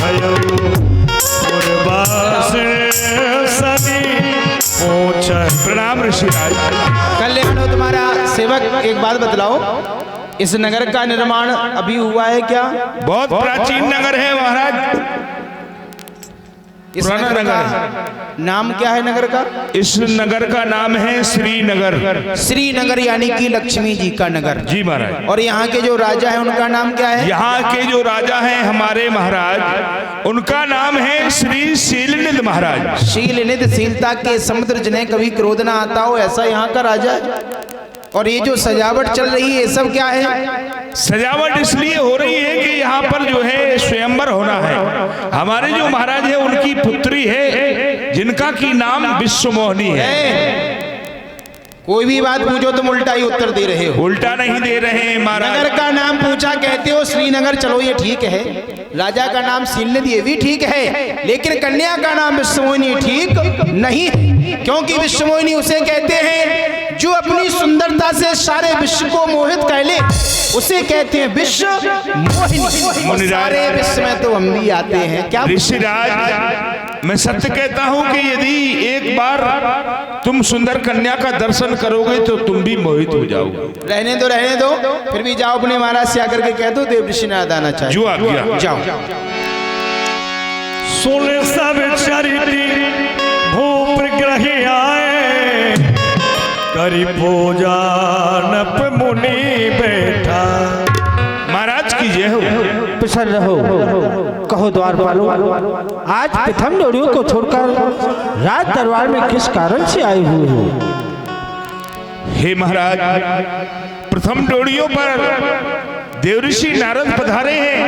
भयो प्रणाम ऋषिराज। कल्याण हो तुम्हारा सेवक। एक बात बतलाओ, इस नगर का निर्माण अभी हुआ है क्या? बहुत प्राचीन नगर है महाराज, इस नगर का नाम क्या है नगर का? इस नगर का नाम है श्रीनगर। श्रीनगर यानी कि लक्ष्मी जी का नगर। जी महाराज। और यहाँ के जो राजा हैं उनका नाम क्या है? यहाँ के जो राजा हैं हमारे महाराज, उनका नाम है श्री शीलनिध महाराज। शीलनिध, शीलता के समुद्र जिन्हें कभी क्रोध ना आता हो, ऐसा यहाँ का राजा है। और ये जो सजावट चल रही है ये सब क्या है? सजावट इसलिए हो रही है कि यहाँ पर जो है स्वयंवर होना है। हमारे जो महाराज है उनकी पुत्री है जिनका की नाम विश्वमोहिनी है। कोई भी बात पूछो तुम उल्टा ही उत्तर दे रहे हो। उल्टा नहीं दे रहे हैं महाराज। नगर का नाम पूछा, कहते हो श्रीनगर, चलो ये ठीक है। राजा का नाम शीलनिध, ये भी ठीक है। लेकिन कन्या का नाम विश्वमोहिनी ठीक नहीं, क्योंकि विश्वमोहिनी उसे कहते हैं जो अपनी सुंदरता से सारे विश्व को मोहित कर ले, उसे कहते हैं विश्व मोहिनी। सारे विश्व में तो हम भी आते हैं क्या ऋषिराज? मैं सत्य कहता हूँ कि यदि एक बार तुम सुंदर कन्या का दर्शन करोगे तो तुम भी मोहित हो जाओगे। रहने दो, फिर भी जाओ अपने महाराज से आकर के कह दो देव ऋषि नारद आना चाहिए। जो आज्ञा। जाओ। सोले सब चरिती भूप्रग्रही आए, करी पूजा नप मुनि बैठा। महाराज की जय हो। पिछल रहो, कहो द्वारपालो, आज प्रथम डोरियों को छोड़कर राज दरबार में किस कारण से आए हुए हो? हे महाराज, प्रथम डोरियों पर देवऋषि नारद पधारे हैं,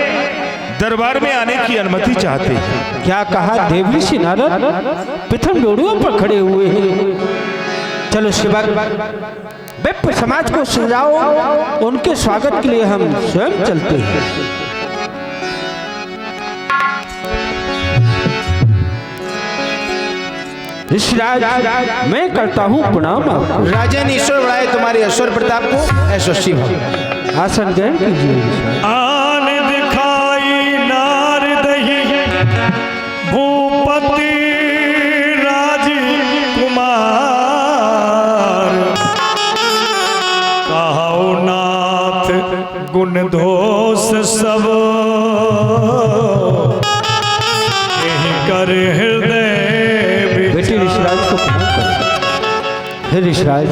दरबार में आने की अनुमति चाहते हैं। क्या कहा? देवऋषि नारद प्रथम डोरियों पर खड़े हुए हैं। चलो सेवक, विप्र समाज को सुझाओ, उनके स्वागत के लिए हम स्वयं चलते हैं। ऋषिराज, मैं करता हूँ प्रणाम आपको। राजन ईश्वर बढ़ाए तुम्हारे ऐश्वर्य प्रताप को। ऐश्वर्य भाव आसन ग्रहण कीजिए। आन दिखाई नारद ही भूपति राजकुमार, कहो नाथ गुण दोष सब, यही कर हृदय। बेटी ऋषिराज को प्रणाम करो। हे ऋषिराज,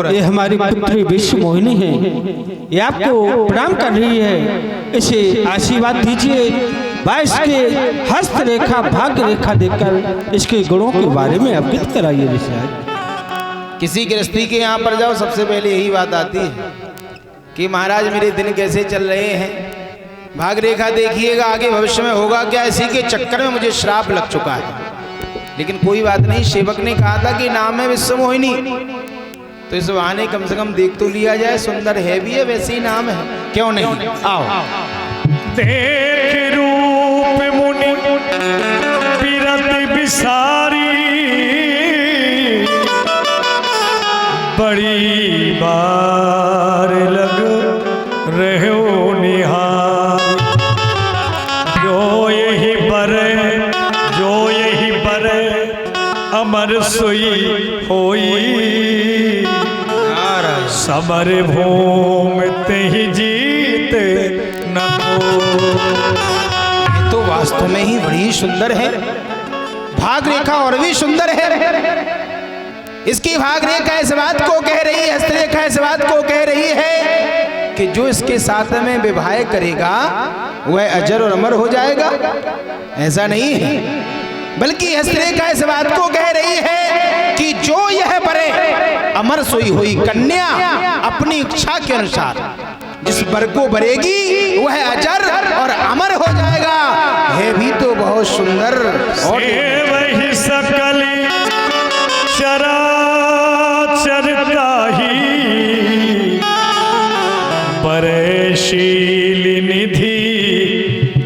ये हमारी पुत्री विश्वमोहिनी है, ये आपको प्रणाम कर रही है। इसे आशीर्वाद दीजिए। बाईस के हस्त रेखा भाग्य रेखा देकर इसके गुणों के बारे में अवगत कराइए ऋषिराज। किसी गृहस्थी के यहाँ पर जाओ, सबसे पहले यही बात आती है कि महाराज मेरे दिन कैसे चल रहे हैं, भाग रेखा देखिएगा, आगे भविष्य में होगा क्या। इसी के चक्कर में मुझे श्राप लग चुका है। लेकिन कोई बात नहीं, सेवक ने कहा था कि नाम है विश्वमोहिनी, तो इस बहाने कम से कम देख तो लिया जाए। सुंदर है भी है, वैसे ही नाम है, क्यों नहीं। आओ। देख रूप मुनि बिरत बिसारी, बड़ी बार लग रहे हो निहार। जो यही बरे अमर सोई होई, समर भूम ते ही जीते न को। ये तो वास्तव में ही बड़ी सुंदर है। भाग रेखा और भी सुंदर है। इसकी भाग रेखा इस बात को कह रही है, हस्तरेखा इस बात को कह रही है कि जो इसके साथ में विवाह करेगा वह अजर और अमर हो जाएगा। ऐसा नहीं है, बल्कि हस्तरेखा इस बात को कह रही है कि जो यह बरे अमर सोई हुई कन्या अपनी इच्छा के अनुसार जिस वर को बरेगी वह अजर और अमर हो जाएगा। है भी तो बहुत सुंदर। और वही सकल चराचरता ही परेशील निधि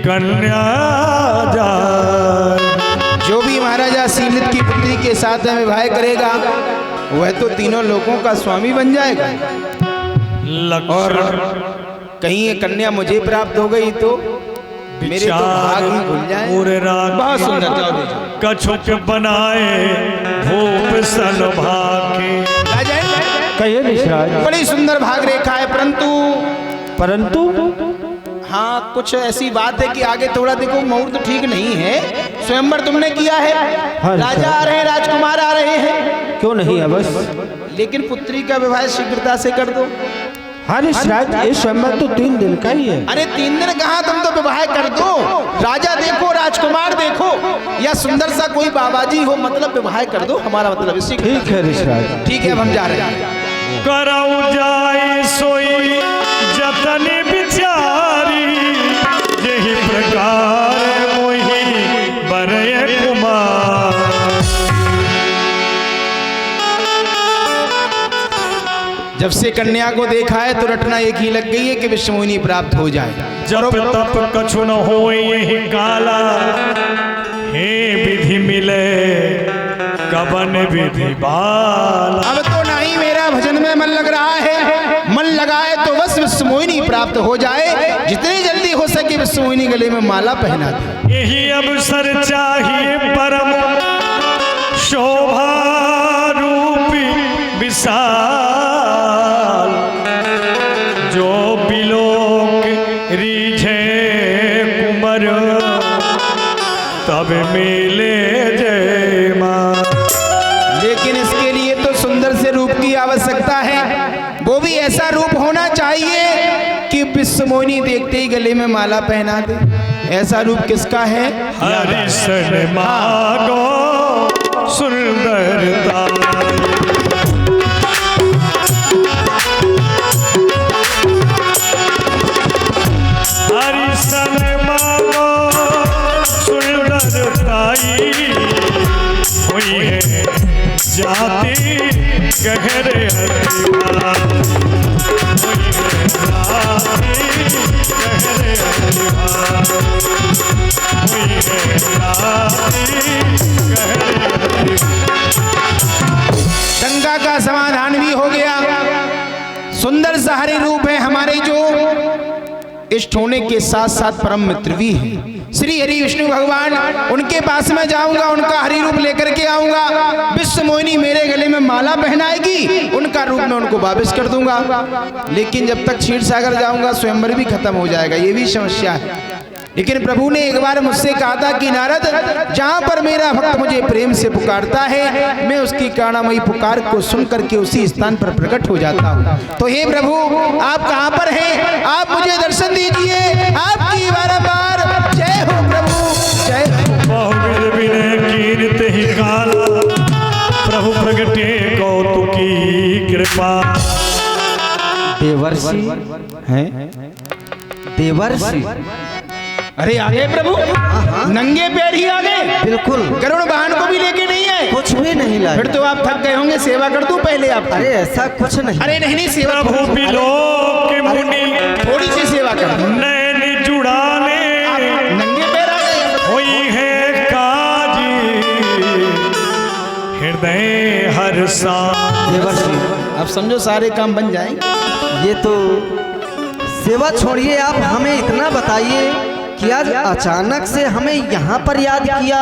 कन्या जाए। जो भी महाराजा शीलनिध की पुत्री के साथ में विवाह करेगा वह तो तीनों लोगों का स्वामी बन जाएगा। और कहीं ये कन्या मुझे प्राप्त हो गई तो मेरे तो भाग ही खुल जाए। बहुत सुंदर, जाओ दे जाओ। कछुक बनाए भूप सन भाके। कहिए निशराज। बड़ी सुंदर भाग रेखा है, परंतु हाँ कुछ ऐसी बात है कि आगे थोड़ा देखो मुहूर्त ठीक नहीं है। स्वयंवर तुमने किया है, हाँ, राजा आ रहे हैं, राजकुमार आ रहे हैं, क्यों नहीं अवश्य, लेकिन पुत्री का विवाह शीघ्रता से कर दो। हाँ निशराज, ये स्वयंवर तो 3 दिन का ही है। अरे 3 दिन कहाँ, तुम तो विवाह कर दो। राजा देखो, राजकुमार देखो, या सुंदर सा कोई बाबाजी हो, मतलब विवाह कर दो, हमारा मतलब इसी। ठीक है निशराज, ठीक है, अब हम जा रहे हैं। करऊ जाए सोई जतन बिचारी, यही प्रकार मोही बरय कुमार। जब से कन्या को देखा है तो रटना एक ही लग गई है कि विश्वमोहिनी प्राप्त हो जाए। जब तप कछु न हो यही काला, हे विधि मिले कबन विधि बाला। अब तो नहीं मेरा भजन में मन लग रहा है, मन लगाए तो बस विश्वमोहिनी प्राप्त हो जाए। जितनी जल्दी हो सके विश्वमोहिनी गले में माला पहना दे। यही अवसर चाहिए परम शोभा रूपी विशाल, जो बिलोक रीझे कुमर तब मिले जय मां। लेकिन इसके लिए तो सुंदर से रूप की आवश्यकता है, वो भी ऐसा रूप होना चाहिए कि विश्वमोहिनी देखते ही गले में माला पहना दे। ऐसा रूप किसका है? हरिशन मागो सुंदरता। हरिशन मागो सुंदरताई, हुई है जाति गहरे हरिवा, हुई है जाति गहरे हरिवा, हुई है जाति गहरे हरिवा। शंका का समाधान भी हो गया। सुंदर सा हरि रूप है हमारे, जो इष्ट होने के साथ साथ परम मित्र भी हैं। श्री हरि विष्णु भगवान, उनके पास में जाऊंगा, उनका हरि रूप लेकर के आऊंगा। विश्वमोहिनी मेरे गले में माला पहनाएगी, उनका रूप मैं उनको वापस कर दूंगा। लेकिन जब तक क्षीर सागर जाऊंगा स्वयंवर भी खत्म हो जाएगा, ये भी समस्या है। लेकिन प्रभु ने एक बार मुझसे कहा था कि नारद, जहां पर मेरा भक्त मुझे प्रेम से पुकारता है, मैं उसकी काणामयी पुकार को सुन करके उसी स्थान पर प्रकट हो जाता हूँ। तो हे प्रभु, आप कहां पर हैं? आप मुझे दर्शन दीजिए। आपकी बारंबार जय हो प्रभु, जय हो। बहुविध विनय कीर्ति ही काला, प्रभु प्रगटे कौतुकी कृपा। देवर्षि हैं, देवर्षि। अरे आ गए प्रभु, नंगे पैर ही आ गए। बिल्कुल, गरुड़ वाहन को भी लेके नहीं है। कुछ भी नहीं लाए। फिर तो आप थक गए होंगे, सेवा कर दूं पहले आप? अरे ऐसा कुछ नहीं। अरे नहीं सेवा, प्रभु बिलोक मुनि थोड़ी सी सेवा कर। नैन जुड़ाने, नंगे पैर आ गए। हुई है काजी हृदय हर्षा। देवर्षि, अब समझो सारे काम बन जाएंगे। ये तो सेवा छोड़िए, आप हमें इतना बताइए कि आज अचानक से हमें यहाँ पर याद किया,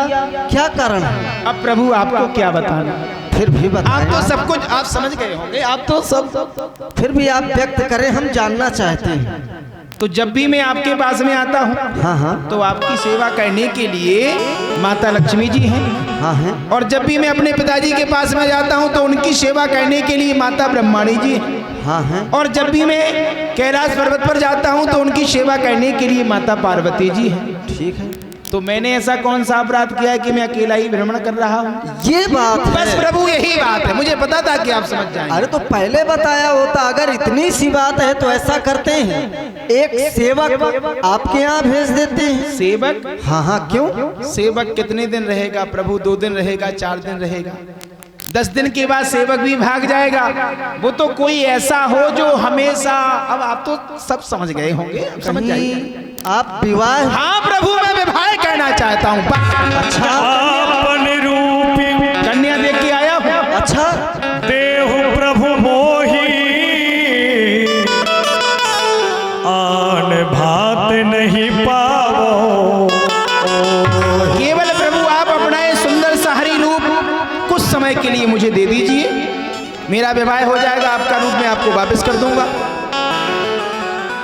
क्या कारण है? अब प्रभु आपको क्या बताना, फिर भी आप बताएं। तो सब कुछ आप समझ गए होंगे, आप तो सब। फिर भी आप व्यक्त करें, हम जानना चाहते हैं। तो जब भी मैं आपके पास में आता हूँ, हाँ हाँ तो आपकी सेवा करने के लिए माता लक्ष्मी जी हैं। हाँ हैं। और जब भी मैं अपने पिताजी के पास में जाता हूँ तो उनकी सेवा करने के लिए माता ब्रह्माणी जी हैं। हाँ हैं। और जब भी मैं कैलाश पर्वत पर जाता हूँ तो उनकी सेवा करने के लिए माता पार्वती जी हैं। ठीक है। तो मैंने ऐसा कौन सा अपराध किया है कि मैं अकेला ही भ्रमण कर रहा हूँ? ये बात बस है। प्रभु यही बात है, मुझे पता था कि आप समझ जाएंगे। अरे तो पहले बताया होता, अगर इतनी सी बात है तो ऐसा करते हैं, एक सेवक आपके यहाँ भेज देते हैं। सेवक? हाँ हाँ, क्यों? सेवक कितने दिन रहेगा प्रभु? 2 दिन रहेगा, 4 दिन रहेगा, 10 दिन के बाद सेवक भी भाग जाएगा। वो तो कोई ऐसा हो जो हमेशा, अब आप तो सब समझ गए होंगे, समझ जाइए। आप विवाह? हाँ प्रभु, मैं विवाह करना चाहता हूँ। अच्छा, आपन रूपी कन्या देख के आया हूँ। अच्छा। देहु प्रभु मोही, मेरा विवाह हो जाएगा, आपका रूप मैं आपको वापस कर दूंगा।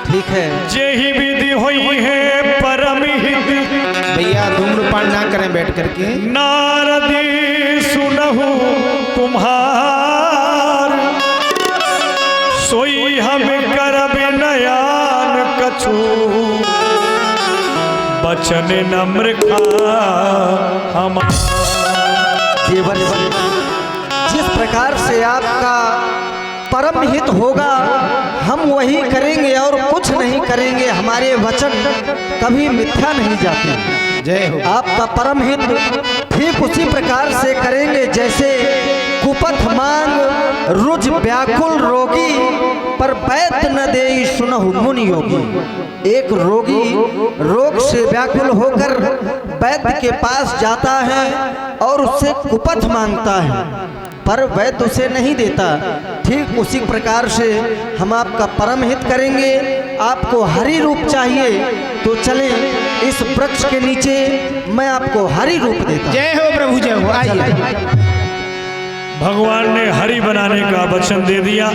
ठीक है। यही विधि हुई है परम हित, भैया धूम्रपान ना करें बैठ करके। नारदी सुनहु कुम्हार, सोई हम करब नयान कछु, बचन नम्र खा हम। देवर जिस प्रकार से आपका परम हित होगा हम वही करेंगे और कुछ नहीं करेंगे। हमारे वचन कभी मिथ्या नहीं जाते। जय हो। आपका परम हित ठीक उसी प्रकार से करेंगे जैसे कुपथ मांग रुज व्याकुल रोगी, पर वैद्य न दे सुनहु मुनि योगी। एक रोगी रोग से व्याकुल होकर वैद्य के पास जाता है और उससे कुपथ मांगता है, पर वैद्य उसे नहीं देता। ठीक उसी प्रकार से हम आपका परम हित करेंगे। आपको हरि रूप चाहिए तो चलें इस वृक्ष के नीचे, मैं आपको हरि रूप देता। जय हो प्रभु, जय हो। आइए। भगवान ने हरि बनाने का वचन दे दिया।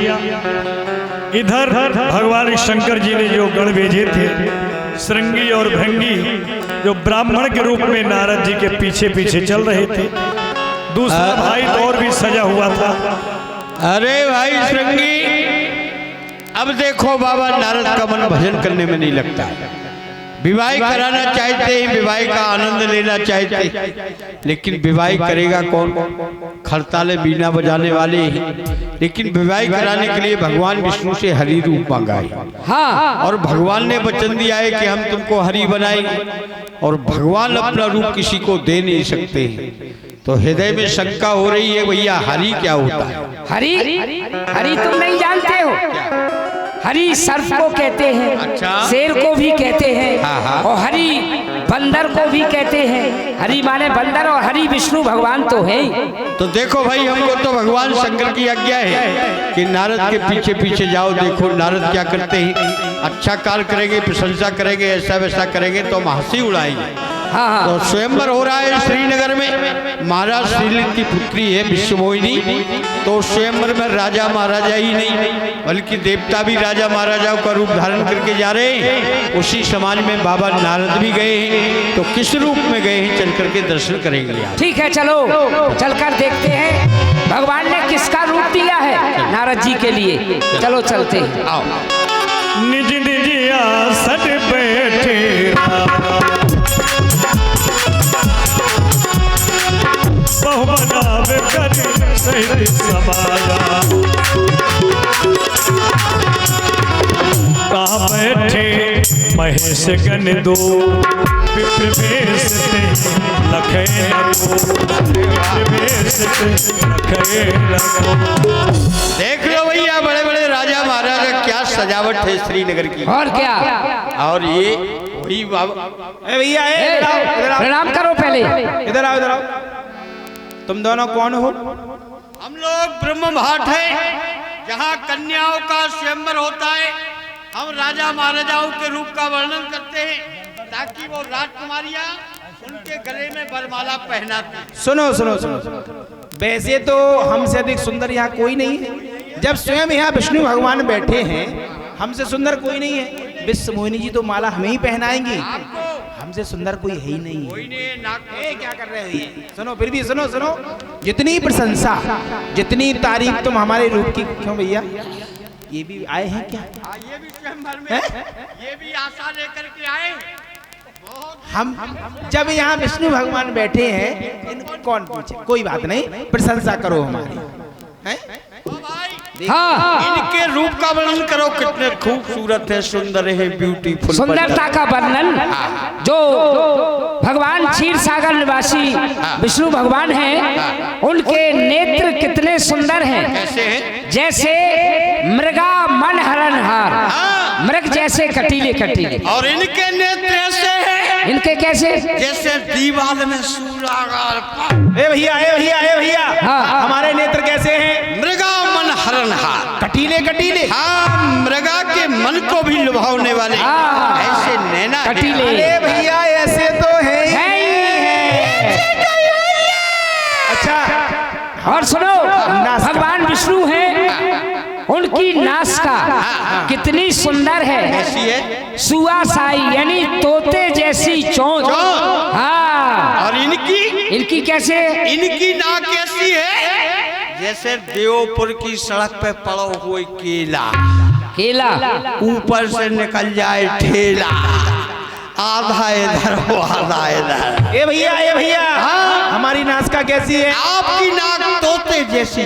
इधर भगवान शंकर जी ने जो गण भेजे थे, श्रृंगी और भृंगी, जो ब्राह्मण के रूप में नारद जी के पीछे पीछे चल रहे थे। दूसरा भाई तो और भी सजा हुआ था। अरे भाई श्रृंगी, अब देखो बाबा नारद का मन भजन करने में नहीं लगता। विवाह कराना चाहते हैं, विवाह का आनंद लेना चाहते, लेकिन विवाह करेगा कौन? खरताले बीना बजाने वाले ही। लेकिन विवाह कराने के लिए भगवान विष्णु से हरि रूप मांगा है। हाँ। और भगवान ने वचन दिया है कि हम तुमको हरि बनाएंगे, और भगवान अपना रूप किसी को दे नहीं सकते हैं। तो हृदय में शंका हो रही है, भैया हरि क्या होता है? हरि हरि तुम नहीं जानते हो। हरि सर्प को कहते हैं, अच्छा। शेर को भी कहते हैं, हाँ। और हरि बंदर को भी कहते हैं। हरि माने बंदर और हरि विष्णु भगवान तो है। तो देखो भाई, हमको तो भगवान शंकर की आज्ञा है कि नारद के पीछे पीछे जाओ। देखो नारद क्या करते हैं, अच्छा कार्य करेंगे, प्रशंसा करेंगे, ऐसा वैसा करेंगे तो हम हंसी उड़ाएंगे। हाँ। तो स्वयंवर हो रहा है श्रीनगर में। महाराज श्रीलिंग की पुत्री है विश्वमोहिनी, तो स्वयंवर में राजा महाराजा ही नहीं बल्कि देवता भी राजा महाराजाओं का रूप धारण करके जा रहे हैं। उसी समाज में बाबा नारद भी गए हैं, तो किस रूप में गए हैं चल करके दर्शन करेंगे। ठीक है, चलो चलकर देखते हैं भगवान ने किसका रूप दिया है नारद जी के लिए। चलो चलते हैं, आओ। निज निज आसन बैठे बहु बनावे कर सहित समाया, कहाँ बैठे महेश गण दो, विप्र भेष ते लखे लगो, विप्र भेष ते लखे लगो। देख लो भैया, बड़े बड़े राजा महाराजा क्या सजावट है श्रीनगर की। और क्या। और ये वही बाबा। भैया इधर आओ, इधर आओ। प्रणाम करो पहले। इधर आओ, इधर आओ। तुम दोनों कौन हो? हम लोग ब्रह्म भाट है, जहाँ कन्याओं का स्वयंवर होता है। हम राजा महाराजाओं के रूप का वर्णन करते हैं ताकि वो राजकुमारियां उनके गले में वरमाला पहनाती। सुनो सुनो सुनो, वैसे तो हमसे अधिक सुंदर यहाँ कोई नहीं है। जब स्वयं यहाँ विष्णु भगवान बैठे हैं, हमसे सुंदर कोई नहीं है। विश्व मोहिनी जी तो माला हमें ही पहनाएंगी, हमसे सुंदर कोई है ही नहीं है। क्या कर रहे हो ये? सुनो, फिर भी सुनो सुनो, जितनी प्रशंसा जितनी तारीफ तुम हमारे रूप की। क्यों भैया, ये भी आए हैं क्या? ये भी स्वयंवर में ये भी आशा लेकर के आए। हम जब यहाँ विष्णु भगवान बैठे हैं, इनको कौन पूछे? कोई बात नहीं, प्रशंसा करो हमारी। हैं? हाँ। इनके रूप का वर्णन करो, कितने खूबसूरत है, सुंदर है, ब्यूटीफुल। सुंदरता का वर्णन जो भगवान क्षीर सागर निवासी विष्णु भगवान हैं, उनके नेत्र कितने सुंदर हैं। कैसे हैं? जैसे मृगा मन हरणहार, मृग जैसे कटीले कटीले। और इनके नेत्र ऐसे हैं, इनके कैसे? जैसे दीवार में सूरागार। ए भैया, ए भैया, ए भैया, हाँ। हमारे नेत्र कैसे हैं? मृगा मन हरणहार, कटीले कटीले। हाँ, मृगा के मन को भी लुभावने वाले ऐसे नैना कटीले। अरे भैया, ऐसे तो है ही। अच्छा, और सुनो, भगवान विष्णु हैं उनकी नासिका कितनी सुंदर है, कैसी है? सुआसाई यानी तोते जैसी चोंच। हाँ, और इनकी इनकी कैसे? इनकी नाक कैसी है? जैसे देवपुर की सड़क पे पड़ो हुए केला, केला ऊपर से निकल जाए ठेला, आधा इधर आधा इधर। ए भैया, हमारी नासिका कैसी है? आपकी नाक तोते जैसी